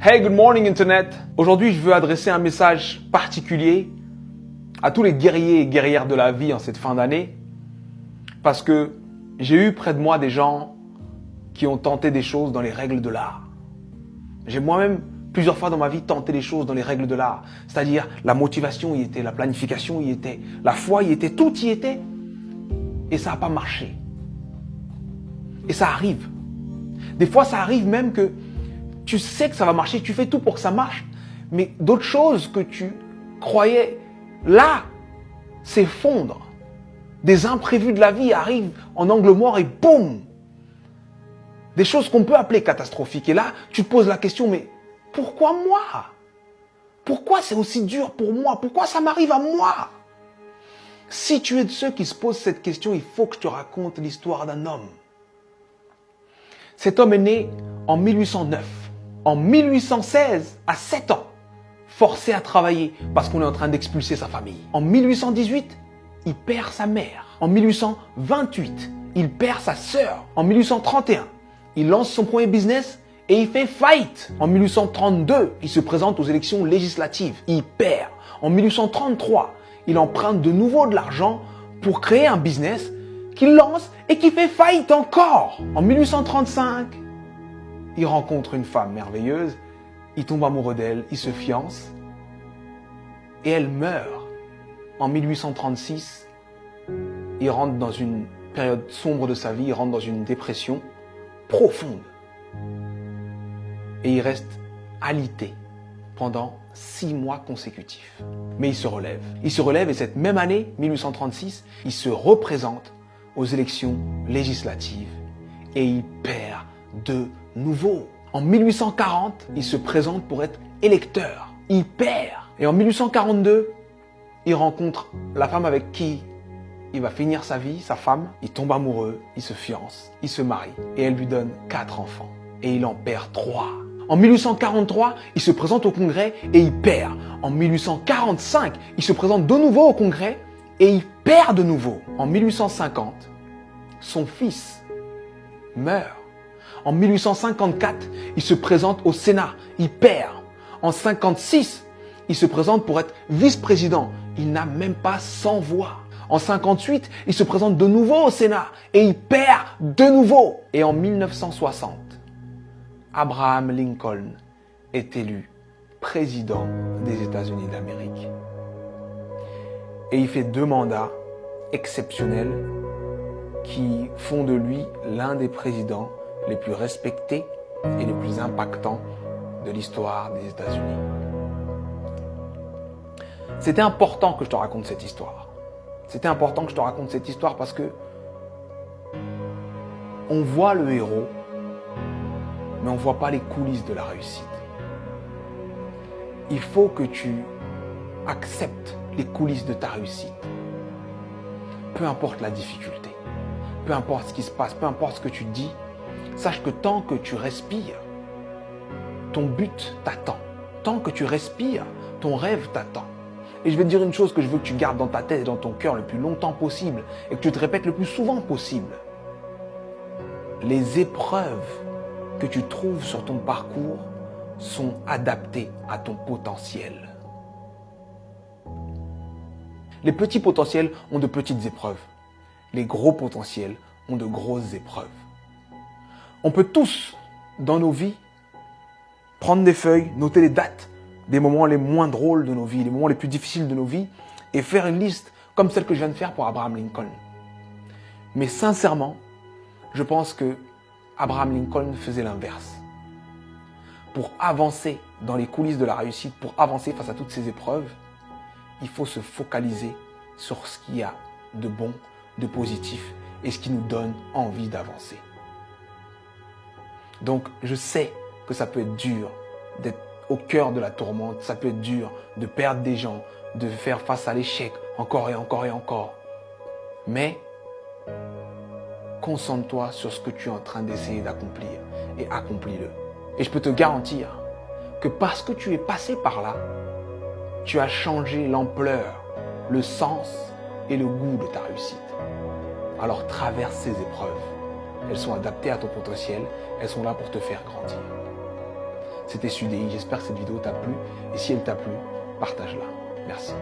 Hey, good morning Internet. Aujourd'hui, je veux adresser un message particulier à tous les guerriers et guerrières de la vie en cette fin d'année parce que j'ai eu près de moi des gens qui ont tenté des choses dans les règles de l'art. J'ai moi-même plusieurs fois dans ma vie tenté des choses dans les règles de l'art, c'est-à-dire la motivation y était, la planification y était, la foi y était, tout y était et ça n'a pas marché. Et ça arrive. Des fois, ça arrive même que tu sais que ça va marcher, tu fais tout pour que ça marche, mais d'autres choses que tu croyais là s'effondrent. Des imprévus de la vie arrivent en angle mort et boum! Des choses qu'on peut appeler catastrophiques. Et là, tu te poses la question, mais pourquoi moi? Pourquoi c'est aussi dur pour moi? Pourquoi ça m'arrive à moi? Si tu es de ceux qui se posent cette question, il faut que je te raconte l'histoire d'un homme. Cet homme est né en 1809. En 1816, à 7 ans, forcé à travailler parce qu'on est en train d'expulser sa famille. En 1818, il perd sa mère. En 1828, il perd sa sœur. En 1831, il lance son premier business et il fait faillite. En 1832, il se présente aux élections législatives. Il perd. En 1833, il emprunte de nouveau de l'argent pour créer un business qu'il lance et qui fait faillite encore. En 1835, il rencontre une femme merveilleuse, il tombe amoureux d'elle, il se fiance et elle meurt. En 1836, il rentre dans une période sombre de sa vie, il rentre dans une dépression profonde. Et il reste alité pendant 6 mois consécutifs. Mais il se relève. Il se relève et cette même année, 1836, il se représente aux élections législatives et il perd de nouveau. En 1840, il se présente pour être électeur. Il perd. Et en 1842, il rencontre la femme avec qui il va finir sa vie, sa femme. Il tombe amoureux, il se fiance, il se marie et elle lui donne 4 enfants. Et il en perd 3. En 1843, il se présente au Congrès et il perd. En 1845, il se présente de nouveau au Congrès et il perd de nouveau. En 1850, son fils meurt. En 1854, il se présente au Sénat, il perd. En 1956, il se présente pour être vice-président. Il n'a même pas 100 voix. En 1958, il se présente de nouveau au Sénat et il perd de nouveau. Et en 1960, Abraham Lincoln est élu président des États-Unis d'Amérique. Et il fait 2 mandats exceptionnels qui font de lui l'un des présidents les plus respectés et les plus impactants de l'histoire des États-Unis. C'était important que je te raconte cette histoire. C'était important que je te raconte cette histoire parce que on voit le héros, mais on ne voit pas les coulisses de la réussite. Il faut que tu acceptes les coulisses de ta réussite. Peu importe la difficulté, peu importe ce qui se passe, peu importe ce que tu dis, sache que tant que tu respires, ton but t'attend. Tant que tu respires, ton rêve t'attend. Et je vais te dire une chose que je veux que tu gardes dans ta tête et dans ton cœur le plus longtemps possible et que tu te répètes le plus souvent possible. Les épreuves que tu trouves sur ton parcours sont adaptées à ton potentiel. Les petits potentiels ont de petites épreuves. Les gros potentiels ont de grosses épreuves. On peut tous, dans nos vies, prendre des feuilles, noter les dates des moments les moins drôles de nos vies, les moments les plus difficiles de nos vies, et faire une liste comme celle que je viens de faire pour Abraham Lincoln. Mais sincèrement, je pense que Abraham Lincoln faisait l'inverse. Pour avancer dans les coulisses de la réussite, pour avancer face à toutes ces épreuves, il faut se focaliser sur ce qu'il y a de bon, de positif et ce qui nous donne envie d'avancer. Donc, je sais que ça peut être dur d'être au cœur de la tourmente, ça peut être dur de perdre des gens, de faire face à l'échec encore et encore et encore. Mais concentre-toi sur ce que tu es en train d'essayer d'accomplir et accomplis-le. Et je peux te garantir que parce que tu es passé par là, tu as changé l'ampleur, le sens et le goût de ta réussite. Alors traverse ces épreuves. Elles sont adaptées à ton potentiel, elles sont là pour te faire grandir. C'était Sudei, j'espère que cette vidéo t'a plu. Et si elle t'a plu, partage-la. Merci.